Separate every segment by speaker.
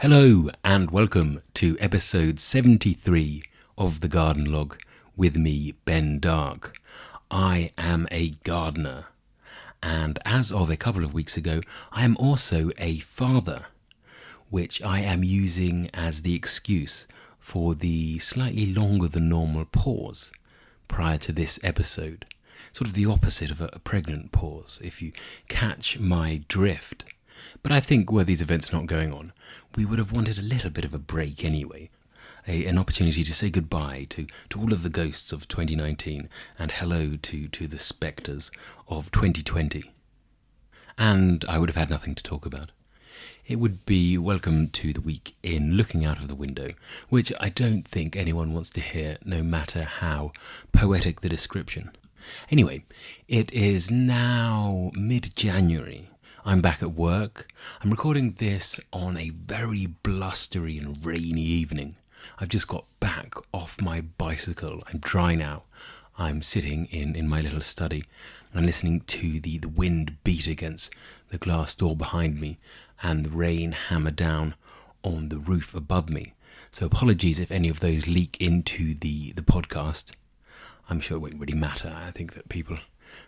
Speaker 1: Hello and welcome to episode 73 of The Garden Log with me, Ben Dark. I am a gardener, and as of a couple of weeks ago, I am also a father, which I am using as the excuse for the slightly longer than normal pause prior to this episode. Sort of the opposite of a pregnant pause, if you catch my drift. But I think were these events not going on, we would have wanted a little bit of a break anyway. An opportunity to say goodbye to all of the ghosts of 2019 and hello to the spectres of 2020. And I would have had nothing to talk about. It would be welcome to the week in looking out of the window, which I don't think anyone wants to hear, no matter how poetic the description. Anyway, it is now mid-January. I'm back at work. I'm recording this on a very blustery and rainy evening. I've just got back off my bicycle. I'm dry now. I'm sitting in my little study and listening to the wind beat against the glass door behind me and the rain hammer down on the roof above me. So apologies if any of those leak into the podcast. I'm sure it won't really matter. I think that people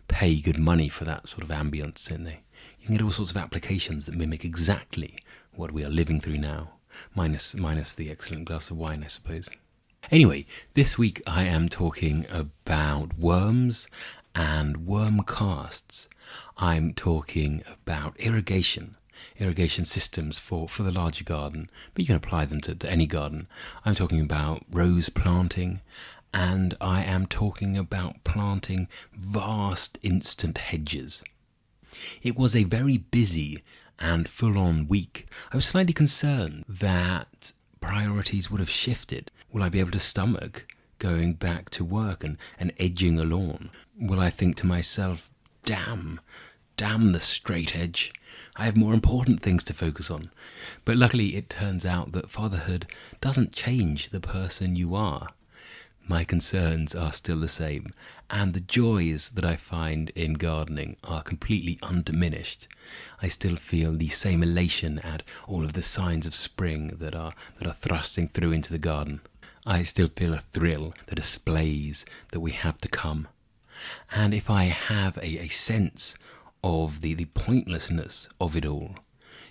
Speaker 1: pay good money for that sort of ambience, don't they? You can get all sorts of applications that mimic exactly what we are living through now, minus the excellent glass of wine, I suppose. Anyway, this week I am talking about worms and worm casts. I'm talking about irrigation systems for the larger garden, but you can apply them to any garden. I'm talking about rose planting, and I am talking about planting vast instant hedges. It was a very busy and full-on week. I was slightly concerned that priorities would have shifted. Will I be able to stomach going back to work and edging a lawn? Will I think to myself, damn the straight edge. I have more important things to focus on. But luckily it turns out that fatherhood doesn't change the person you are. My concerns are still the same, and the joys that I find in gardening are completely undiminished. I still feel the same elation at all of the signs of spring that are thrusting through into the garden. I still feel a thrill, the displays that we have to come. And if I have a sense of the pointlessness of it all,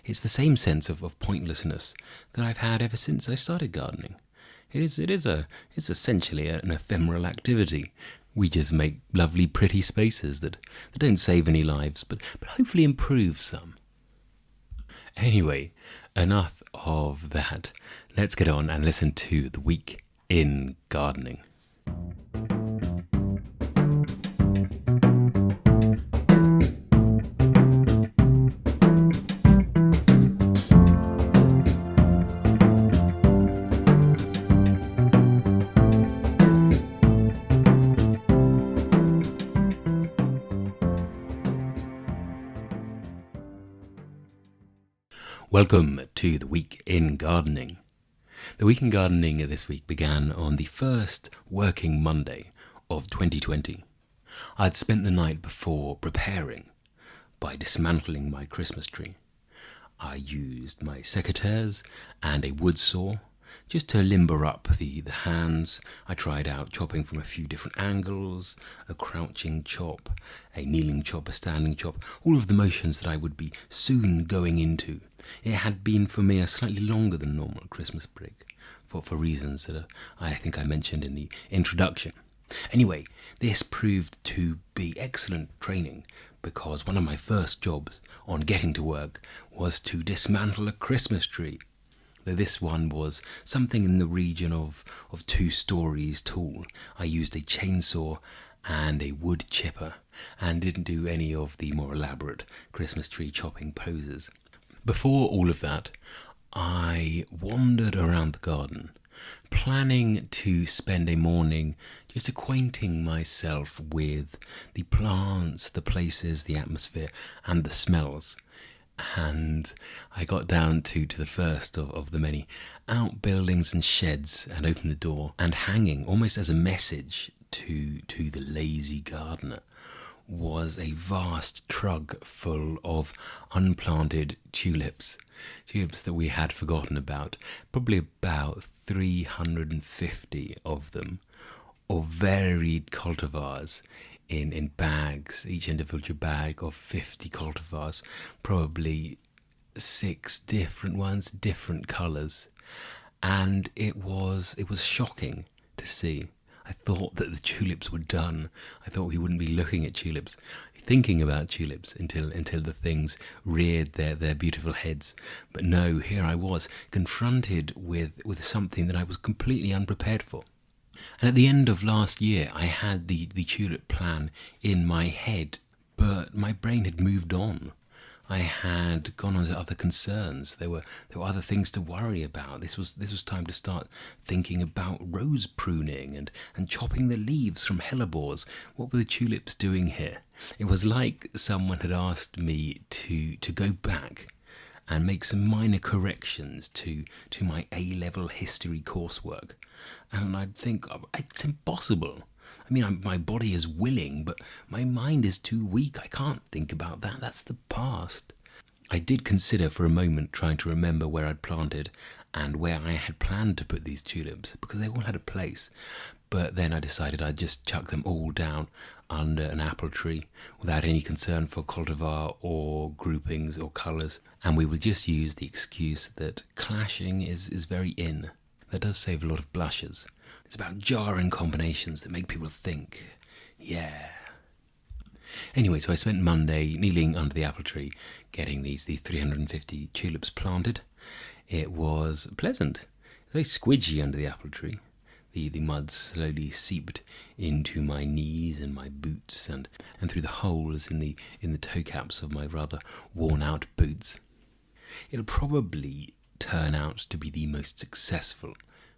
Speaker 1: it's the same sense of pointlessness that I've had ever since I started gardening. It's essentially an ephemeral activity. We just make lovely, pretty spaces that don't save any lives, but hopefully improve some. Anyway, enough of that. Let's get on and listen to the week in gardening. Welcome to the Week in Gardening. The Week in Gardening this week began on the first working Monday of 2020. I'd spent the night before preparing by dismantling my Christmas tree. I used my secateurs and a wood saw just to limber up the hands. I tried out chopping from a few different angles, a crouching chop, a kneeling chop, a standing chop, all of the motions that I would be soon going into. It had been for me a slightly longer than normal Christmas break, for reasons that I think I mentioned in the introduction. Anyway, this proved to be excellent training because one of my first jobs on getting to work was to dismantle a Christmas tree. Though this one was something in the region of 2 stories tall. I used a chainsaw and a wood chipper and didn't do any of the more elaborate Christmas tree chopping poses. Before all of that, I wandered around the garden, planning to spend a morning just acquainting myself with the plants, the places, the atmosphere, and the smells. And I got down to the first of the many outbuildings and sheds and opened the door, and hanging almost as a message to the lazy gardener was a vast trug full of unplanted tulips that we had forgotten about, probably about 350 of them, of varied cultivars in bags, each individual bag of 50 cultivars, probably 6 different ones, different colours. And it was shocking to see. I thought that the tulips were done. I thought we wouldn't be looking at tulips, thinking about tulips until the things reared their beautiful heads. But no, here I was, confronted with something that I was completely unprepared for. And at the end of last year, I had the tulip plan in my head, but my brain had moved on. I had gone on to other concerns. There were other things to worry about. This was time to start thinking about rose pruning and chopping the leaves from hellebores. What were the tulips doing here? It was like someone had asked me to go back and make some minor corrections to my A-level history coursework. And I'd think, it's impossible. I mean, my body is willing, but my mind is too weak. I can't think about that. That's the past. I did consider for a moment trying to remember where I'd planted and where I had planned to put these tulips, because they all had a place. But then I decided I'd just chuck them all down under an apple tree without any concern for cultivar or groupings or colours. And we will just use the excuse that clashing is very in. That does save a lot of blushes. It's about jarring combinations that make people think. Yeah. Anyway, so I spent Monday kneeling under the apple tree, getting these 350 tulips planted. It was pleasant. It was very squidgy under the apple tree. The mud slowly seeped into my knees and my boots and through the holes in the toe caps of my rather worn out boots. It'll probably turn out to be the most successful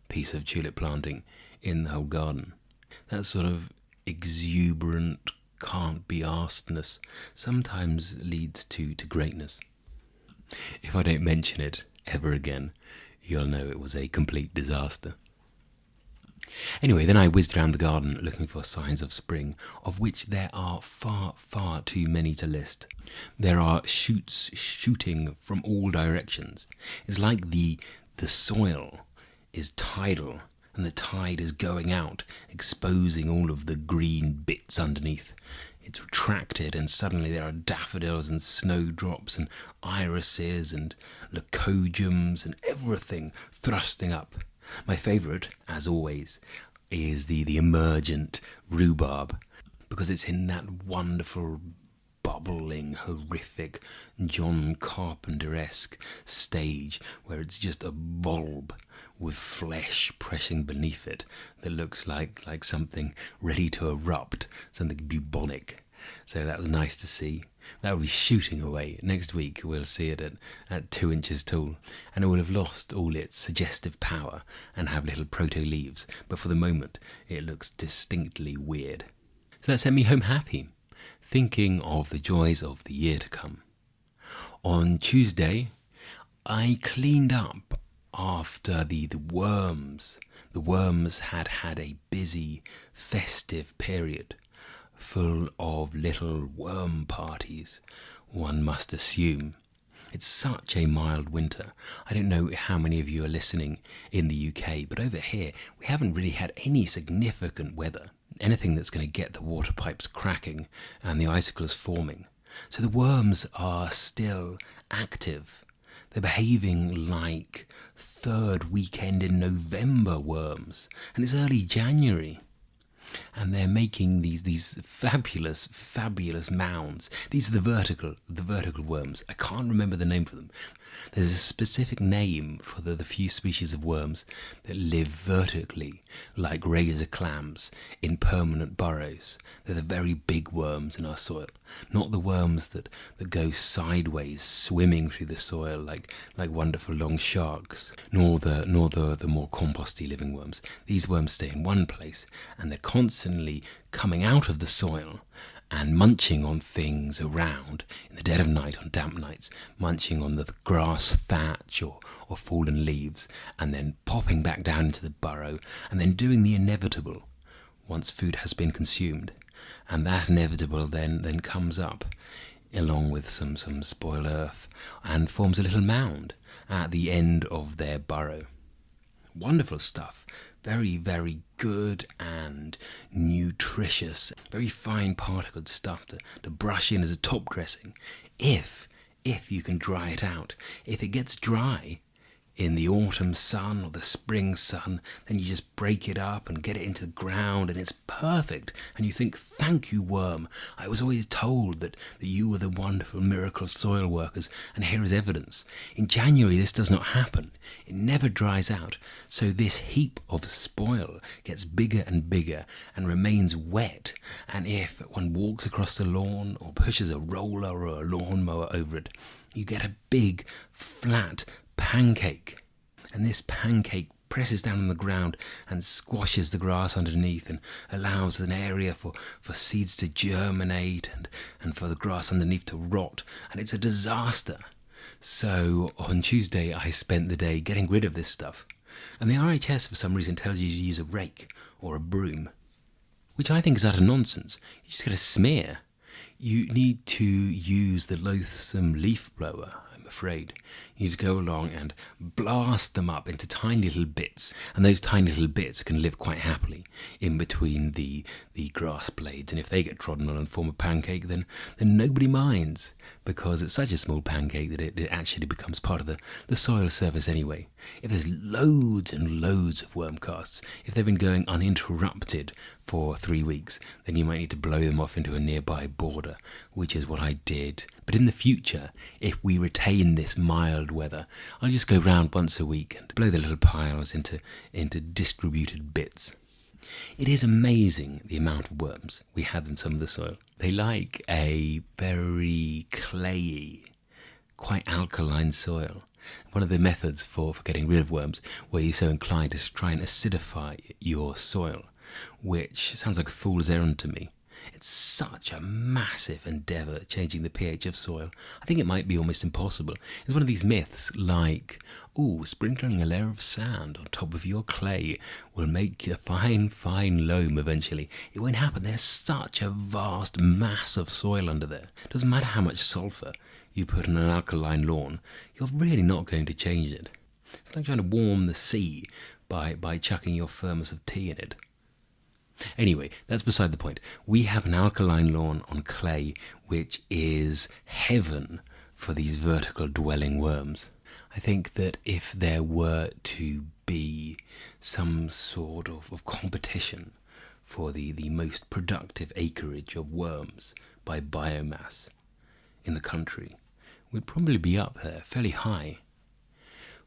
Speaker 1: piece of tulip planting in the whole garden. That sort of exuberant, can't be arsedness sometimes leads to greatness. If I don't mention it ever again, you'll know it was a complete disaster. Anyway, then I whizzed around the garden looking for signs of spring, of which there are far, far too many to list. There are shoots shooting from all directions. It's like the soil is tidal, and the tide is going out, exposing all of the green bits underneath. It's retracted, and suddenly there are daffodils and snowdrops and irises and leucodiums and everything thrusting up. My favourite, as always, is the emergent rhubarb, because it's in that wonderful, bubbling, horrific, John Carpenter-esque stage where it's just a bulb with flesh pressing beneath it that looks like something ready to erupt, something bubonic. So that was nice to see. That will be shooting away. Next week we'll see it at 2 inches tall, and it will have lost all its suggestive power and have little proto-leaves, but for the moment it looks distinctly weird. So that sent me home happy, thinking of the joys of the year to come. On Tuesday, I cleaned up after the worms. The worms had a busy, festive period, full of little worm parties, one must assume. It's such a mild winter. I don't know how many of you are listening in the UK, but over here we haven't really had any significant weather, anything that's going to get the water pipes cracking and the icicles forming. So the worms are still active. They're behaving like third weekend in November worms, and it's early January. And they're making these fabulous mounds. These are the vertical worms. I can't remember the name for them. There's a specific name for the few species of worms that live vertically, like razor clams, in permanent burrows. They're the very big worms in our soil, not the worms that go sideways, swimming through the soil like wonderful long sharks, nor the more composty living worms. These worms stay in one place, and they're constantly coming out of the soil and munching on things around in the dead of night, on damp nights, munching on the grass thatch or fallen leaves, and then popping back down into the burrow, and then doing the inevitable once food has been consumed, and that inevitable then comes up along with some spoil earth and forms a little mound at the end of their burrow. Wonderful stuff. Very, very good and nutritious, very fine particled stuff to brush in as a top dressing, if you can dry it out. If it gets dry in the autumn sun or the spring sun, then you just break it up and get it into the ground and it's perfect. And you think, thank you, worm. I was always told that you were the wonderful miracle soil workers, and here is evidence. In January, this does not happen. It never dries out. So this heap of spoil gets bigger and bigger and remains wet. And if one walks across the lawn or pushes a roller or a lawnmower over it, you get a big, flat pancake, and this pancake presses down on the ground and squashes the grass underneath and allows an area for seeds to germinate and for the grass underneath to rot, and it's a disaster. So on Tuesday I spent the day getting rid of this stuff, and the RHS for some reason tells you to use a rake or a broom, which I think is utter nonsense. You just get a smear. You need to use the loathsome leaf blower, I'm afraid. You need to go along and blast them up into tiny little bits, and those tiny little bits can live quite happily in between the grass blades, and if they get trodden on and form a pancake, then nobody minds, because it's such a small pancake that it actually becomes part of the soil surface anyway. If there's loads and loads of worm casts, if they've been going uninterrupted for 3 weeks, then you might need to blow them off into a nearby border, which is what I did. But in the future, if we retain this mild weather, I'll just go round once a week and blow the little piles into distributed bits. It is amazing the amount of worms we have in some of the soil. They like a very clayey, quite alkaline soil. One of the methods for getting rid of worms, where you're so inclined, is to try and acidify your soil, which sounds like a fool's errand to me. It's such a massive endeavour, changing the pH of soil. I think it might be almost impossible. It's one of these myths like, sprinkling a layer of sand on top of your clay will make a fine loam eventually. It won't happen. There's such a vast mass of soil under there. It doesn't matter how much sulphur you put on an alkaline lawn, you're really not going to change it. It's like trying to warm the sea by chucking your thermos of tea in it. Anyway, that's beside the point. We have an alkaline lawn on clay, which is heaven for these vertical dwelling worms. I think that if there were to be some sort of competition for the most productive acreage of worms by biomass in the country, we'd probably be up there fairly high,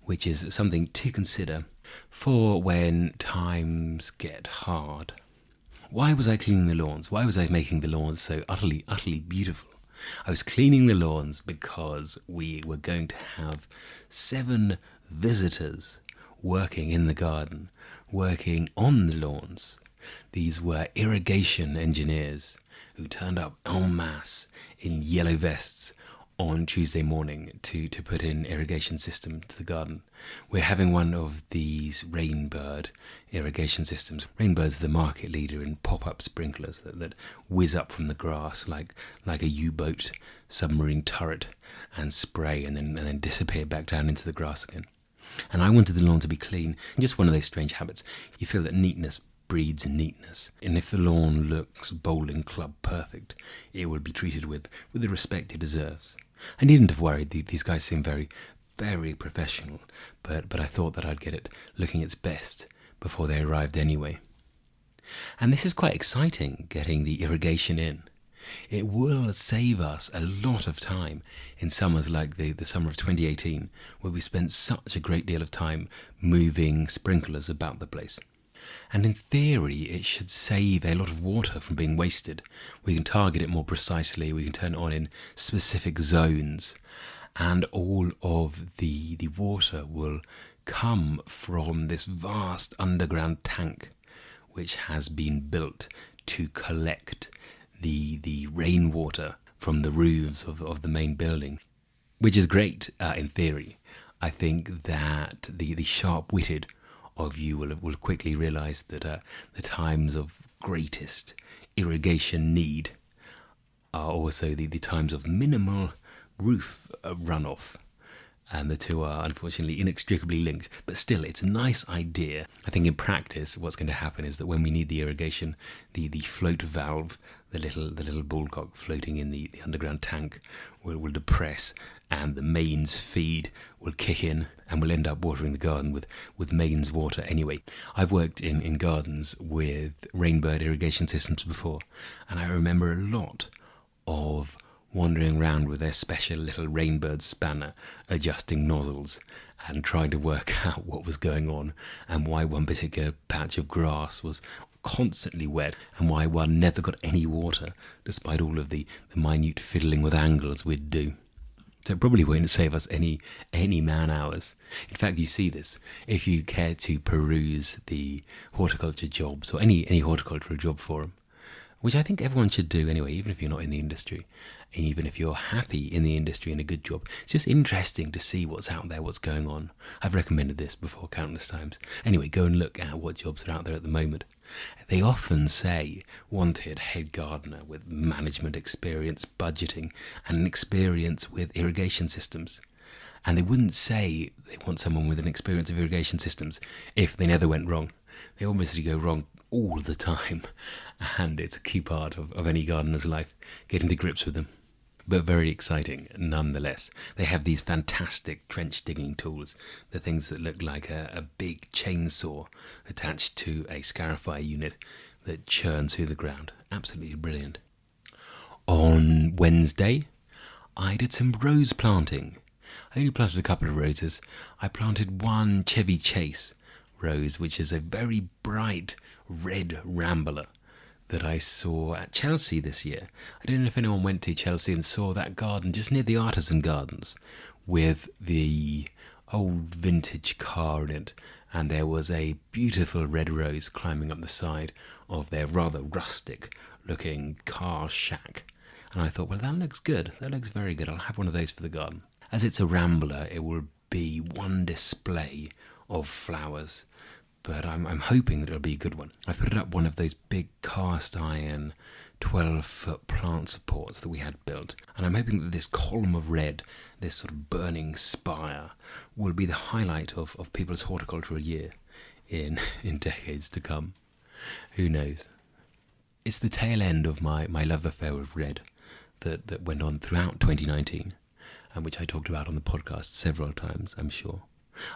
Speaker 1: which is something to consider for when times get hard. Why was I cleaning the lawns? Why was I making the lawns so utterly beautiful? I was cleaning the lawns because we were going to have 7 visitors working in the garden, working on the lawns. These were irrigation engineers who turned up en masse in yellow vests on Tuesday morning to put in irrigation system to the garden. We're having one of these Rainbird irrigation systems. Rainbird's the market leader in pop-up sprinklers that whiz up from the grass like a U-boat submarine turret and spray and then disappear back down into the grass again. And I wanted the lawn to be clean. Just one of those strange habits. You feel that neatness breeds neatness, and if the lawn looks bowling club perfect, it will be treated with the respect it deserves. I needn't have worried. These guys seem very, very professional, but I thought that I'd get it looking its best before they arrived anyway. And this is quite exciting, getting the irrigation in. It will save us a lot of time in summers like the summer of 2018, where we spent such a great deal of time moving sprinklers about the place. And in theory, it should save a lot of water from being wasted. We can target it more precisely, we can turn it on in specific zones, and all of the water will come from this vast underground tank, which has been built to collect the rainwater from the roofs of the main building, which is great in theory. I think that the sharp-witted of you will quickly realise that the times of greatest irrigation need are also the times of minimal roof runoff. And the two are unfortunately inextricably linked. But still, it's a nice idea. I think in practice, what's going to happen is that when we need the irrigation, the float valve, the little bullcock floating in the underground tank, will depress, and the mains feed will kick in, and we'll end up watering the garden with mains water anyway. I've worked in gardens with rainbird irrigation systems before, and I remember a lot of wandering around with their special little rainbird spanner, adjusting nozzles and trying to work out what was going on and why one particular patch of grass was constantly wet and why one never got any water despite all of the minute fiddling with angles we'd do. So it probably won't save us any man hours. In fact, you see this if you care to peruse the horticulture jobs or any horticultural job forum, which I think everyone should do anyway, even if you're not in the industry, and even if you're happy in the industry and a good job. It's just interesting to see what's out there, what's going on. I've recommended this before countless times. Anyway, go and look at what jobs are out there at the moment. They often say, wanted head gardener with management experience, budgeting, and an experience with irrigation systems. And they wouldn't say they want someone with an experience of irrigation systems if they never went wrong. They obviously go wrong all the time, and it's a key part of any gardener's life, getting to grips with them. But very exciting nonetheless. They have these fantastic trench digging tools, the things that look like a big chainsaw attached to a scarifier unit that churns through the ground. Absolutely brilliant. On Wednesday, I did some rose planting. I only planted a couple of roses. I planted one Chevy Chase rose, which is a very bright red rambler that I saw at Chelsea this year. I don't know if anyone went to Chelsea and saw that garden just near the Artisan Gardens with the old vintage car in it, and there was a beautiful red rose climbing up the side of their rather rustic looking car shack. And I thought, well, that looks good. That looks very good. I'll have one of those for the garden. As it's a rambler, it will be one display of flowers, but I'm hoping that it'll be a good one. I put it up one of those big cast iron 12-foot plant supports that we had built, and I'm hoping that this column of red, this sort of burning spire, will be the highlight of people's horticultural year in decades to come. Who knows? It's the tail end of my love affair with red that went on throughout 2019, and which I talked about on the podcast several times, I'm sure.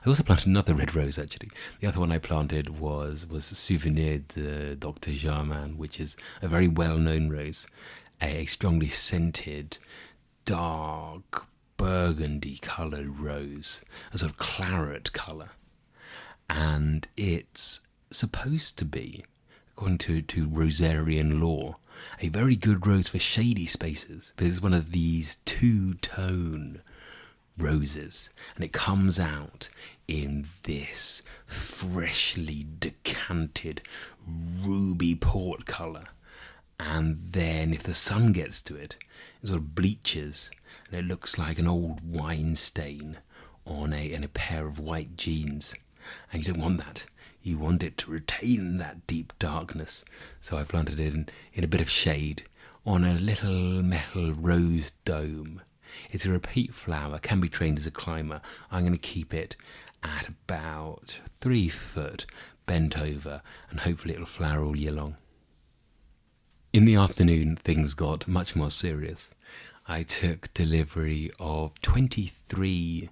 Speaker 1: I also planted another red rose, actually. The other one I planted was Souvenir de Dr. Jarman, which is a very well-known rose, a strongly scented, dark, burgundy-coloured rose, a sort of claret colour. And it's supposed to be, according to Rosarian law, a very good rose for shady spaces, because it's one of these two-tone roses, and it comes out in this freshly decanted ruby port colour, and then if the sun gets to it, it sort of bleaches and it looks like an old wine stain on a pair of white jeans, and you don't want that. You want it to retain that deep darkness. So I planted it in a bit of shade on a little metal rose dome. It's a repeat flower, can be trained as a climber. I'm going to keep it at about 3 foot bent over, and hopefully it'll flower all year long. In the afternoon, things got much more serious. I took delivery of 23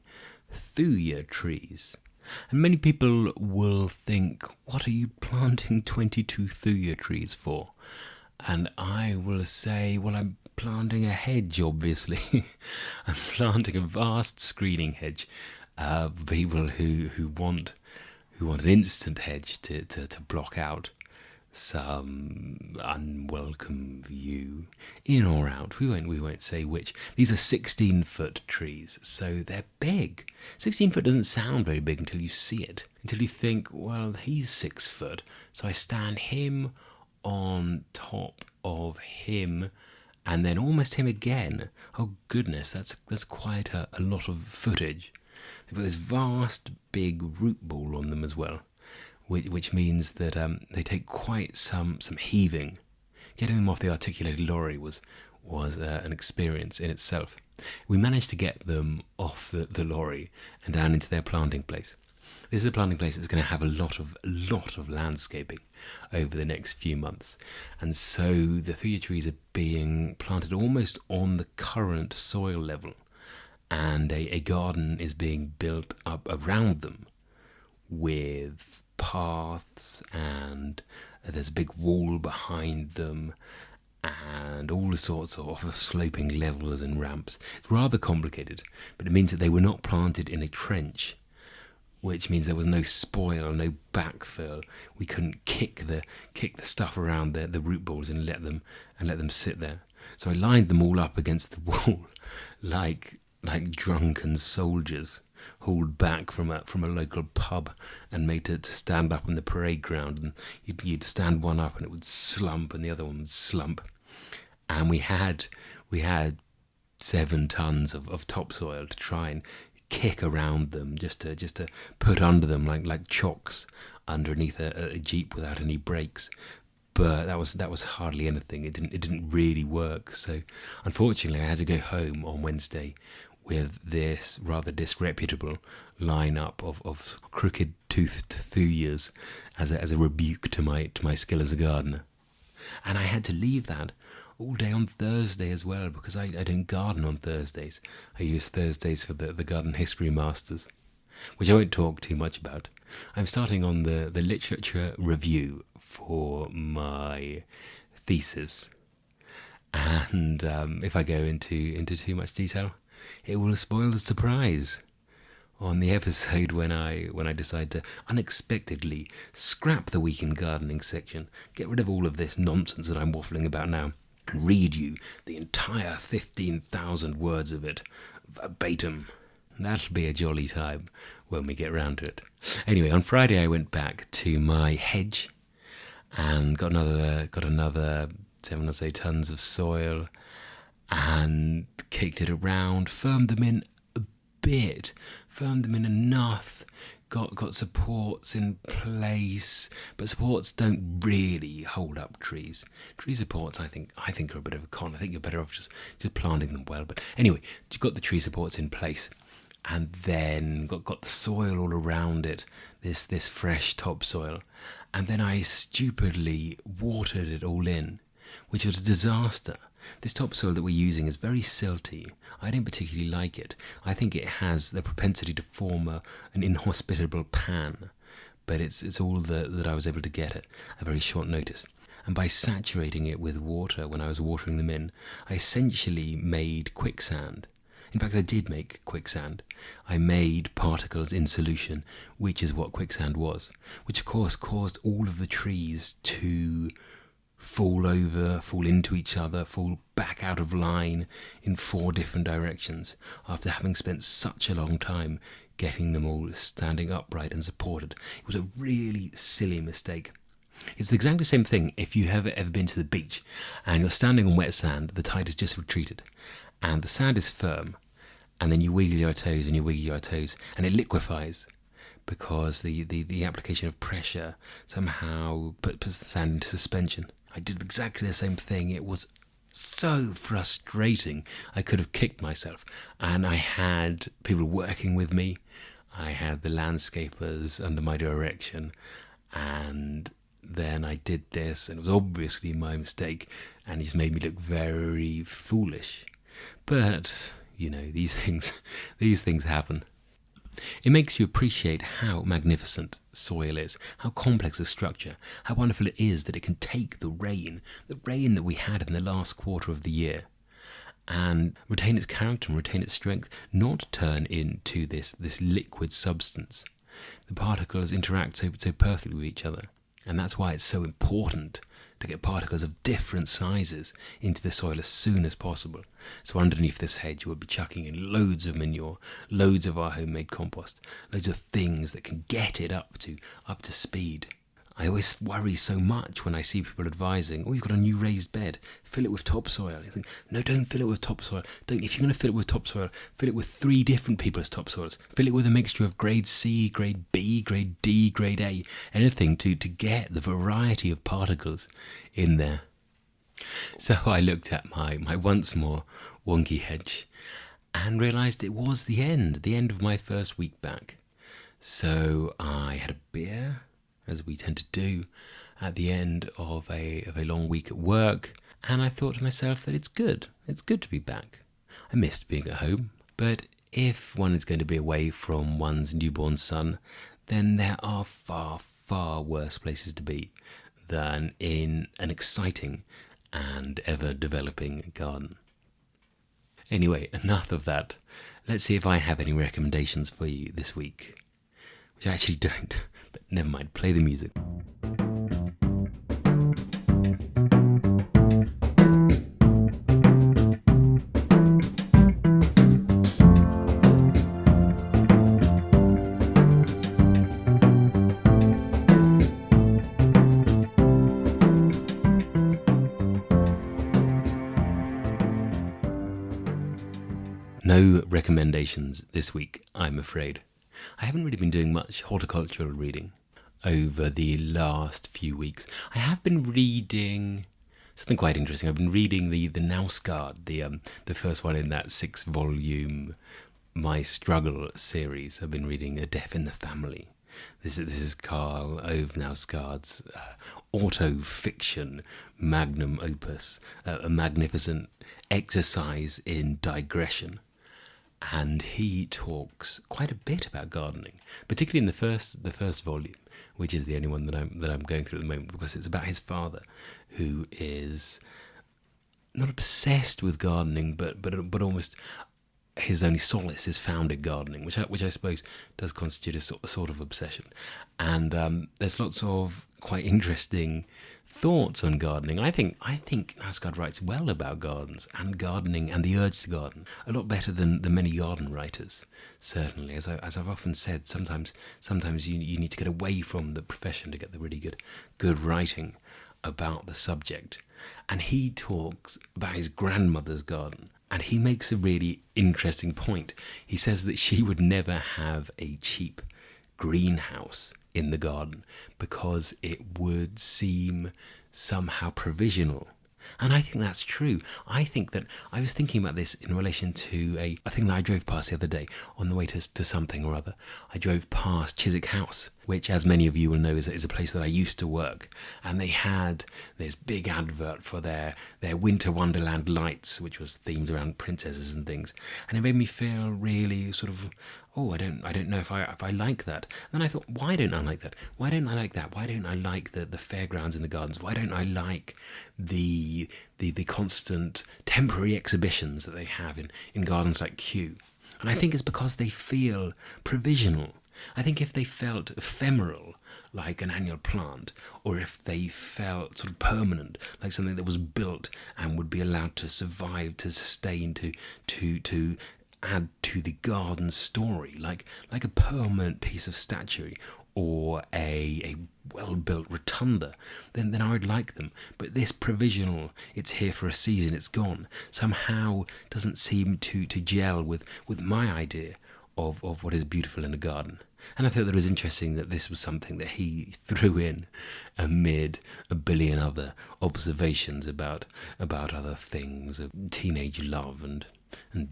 Speaker 1: thuja trees. And many people will think, what are you planting 22 thuja trees for? And I will say, well, I'm planting a hedge, obviously. I'm planting a vast screening hedge. People who want an instant hedge to block out some unwelcome view, in or out. We won't say which. These are 16-foot trees, so they're big. 16 foot doesn't sound very big until you see it. Until you think, well, he's 6 foot, so I stand him on top of him, and then almost him again. Oh goodness, that's quite a lot of footage. They've got this vast big root ball on them as well, which means that they take quite some heaving, Getting them off the articulated lorry was an experience in itself. We managed to get them off the lorry and down into their planting place. This is a planting place that's going to have a lot of landscaping over the next few months. And so the thuja trees are being planted almost on the current soil level. And a garden is being built up around them with paths, and there's a big wall behind them, and all sorts of sloping levels and ramps. It's rather complicated, but it means that they were not planted in a trench, which means there was no spoil, no backfill. We couldn't kick the stuff around the root balls and let them sit there. So I lined them all up against the wall, like drunken soldiers hauled back from a local pub and made to stand up on the parade ground. And you'd stand one up and it would slump and the other one would slump. And we had 7 tons of topsoil to try and kick around them, just to put under them like chocks underneath a Jeep without any brakes. But that was hardly anything. It didn't really work. So unfortunately, I had to go home on Wednesday with this rather disreputable lineup of crooked-toothed thujas as a rebuke to my skill as a gardener. And I had to leave that all day on Thursday as well, because I don't garden on Thursdays. I use Thursdays for the Garden History Masters, which I won't talk too much about. I'm starting on the literature review for my thesis, and if I go into too much detail, it will spoil the surprise on the episode when I decide to unexpectedly scrap the Week in Gardening section, get rid of all of this nonsense that I'm waffling about now, and read you the entire 15,000 words of it verbatim. That'll be a jolly time when we get round to it. Anyway, on Friday I went back to my hedge and got another 7 or so tons of soil and kicked it around, firmed them in a bit, firmed them in enough, got supports in place, but supports don't really hold up trees. Tree supports, I think are a bit of a con. I think you're better off just planting them well. But anyway, you got the tree supports in place, and then got the soil all around it, this fresh topsoil, and then I stupidly watered it all in, which was a disaster. This topsoil that we're using is very silty. I don't particularly like it. I think it has the propensity to form an inhospitable pan, but it's all that I was able to get at a very short notice. And by saturating it with water when I was watering them in, I essentially made quicksand. In fact, I did make quicksand. I made particles in solution, which is what quicksand was, which of course caused all of the trees to fall over, fall into each other, fall back out of line in 4 different directions after having spent such a long time getting them all standing upright and supported. It was a really silly mistake. It's the exactly same thing if you have ever been to the beach and you're standing on wet sand, the tide has just retreated, and the sand is firm, and then you wiggle your toes and you wiggle your toes, and it liquefies because the application of pressure somehow puts the sand into suspension. I did exactly the same thing. It was so frustrating. I could have kicked myself. And I had people working with me. I had the landscapers under my direction. And then I did this, and it was obviously my mistake, and it just made me look very foolish. But, these things happen. It makes you appreciate how magnificent soil is, how complex a structure, how wonderful it is that it can take the rain that we had in the last quarter of the year, and retain its character and retain its strength, not turn into this liquid substance. The particles interact so perfectly with each other, and that's why it's so important to get particles of different sizes into the soil as soon as possible. So underneath this hedge we'll be chucking in loads of manure, loads of our homemade compost, loads of things that can get it up to speed. I always worry so much when I see people advising, you've got a new raised bed, fill it with topsoil. I think, no, don't fill it with topsoil. Don't. If you're going to fill it with topsoil, fill it with 3 different people's topsoils. Fill it with a mixture of grade C, grade B, grade D, grade A, anything to get the variety of particles in there. So I looked at my once more wonky hedge and realised it was the end of my first week back. So I had a beer, as we tend to do at the end of a long week at work, and I thought to myself that it's good to be back. I missed being at home, but if one is going to be away from one's newborn son, then there are far, far worse places to be than in an exciting and ever-developing garden. Anyway, enough of that. Let's see if I have any recommendations for you this week. Which I actually don't, but never mind, play the music. No recommendations this week, I'm afraid. I haven't really been doing much horticultural reading over the last few weeks. I have been reading something quite interesting. I've been reading the Nausgard, the first one in that 6-volume My Struggle series. I've been reading A Death in the Family. This is Karl Ove Nausgaard's auto-fiction magnum opus, a magnificent exercise in digression. And he talks quite a bit about gardening, particularly in the first volume, which is the only one that I'm going through at the moment, because it's about his father, who is not obsessed with gardening, but almost his only solace is found in gardening, which I suppose does constitute a sort of obsession. And there's lots of quite interesting thoughts on gardening. I think Nausgard writes well about gardens and gardening and the urge to garden, a lot better than the many garden writers. Certainly, as I've often said, sometimes you need to get away from the profession to get the really good writing about the subject. And he talks about his grandmother's garden, and he makes a really interesting point. He says that she would never have a cheap greenhouse in the garden because it would seem somehow provisional. And I think that's true. I think that I was thinking about this in relation to a thing that I drove past the other day on the way to something or other. I drove past Chiswick House, which, as many of you will know, is a place that I used to work. And they had this big advert for their Winter Wonderland lights, which was themed around princesses and things. And it made me feel really sort of, I don't know if I like that. And then I thought, why don't I like that? Why don't I like that? Why don't I like the fairgrounds in the gardens? Why don't I like the constant temporary exhibitions that they have in gardens like Kew? And I think it's because they feel provisional. I think if they felt ephemeral, like an annual plant, or if they felt sort of permanent, like something that was built and would be allowed to survive, to sustain, to add to the garden story, like a permanent piece of statuary or a well-built rotunda, then I would like them. But this provisional, it's here for a season, it's gone, somehow doesn't seem to gel with my idea of what is beautiful in a garden. And I thought that it was interesting that this was something that he threw in amid a billion other observations about other things, of teenage love and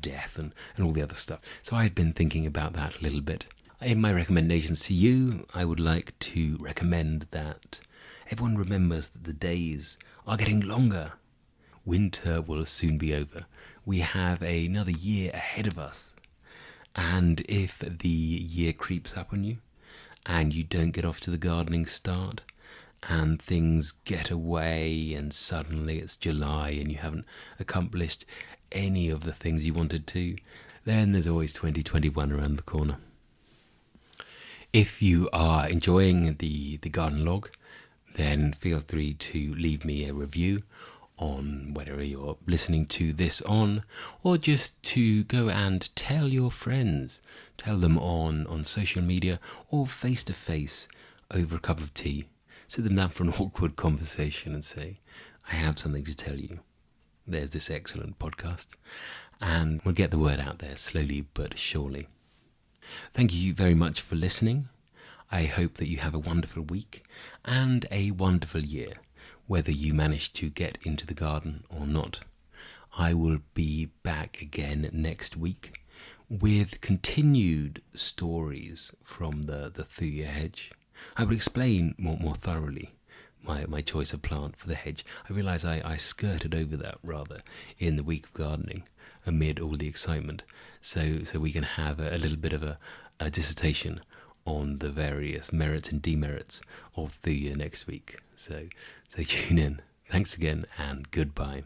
Speaker 1: death and all the other stuff. So I've been thinking about that a little bit. In my recommendations to you, I would like to recommend that everyone remembers that the days are getting longer. Winter will soon be over. We have another year ahead of us. And if the year creeps up on you and you don't get off to the gardening start and things get away and suddenly it's July and you haven't accomplished any of the things you wanted to, then there's always 2021 around the corner. If you are enjoying the garden log, then feel free to leave me a review on whatever you're listening to this on, or just to go and tell your friends. Tell them on social media or face to face over a cup of tea. Sit them down for an awkward conversation and say, I have something to tell you. There's this excellent podcast. And we'll get the word out there slowly but surely. Thank you very much for listening. I hope that you have a wonderful week and a wonderful year. whether you managed to get into the garden or not. I will be back again next week with continued stories from the thuja hedge. I will explain more thoroughly my choice of plant for the hedge. I realise I skirted over that rather in the week of gardening amid all the excitement, so we can have a little bit of a dissertation on the various merits and demerits of thuja next week. So tune in. Thanks again and goodbye.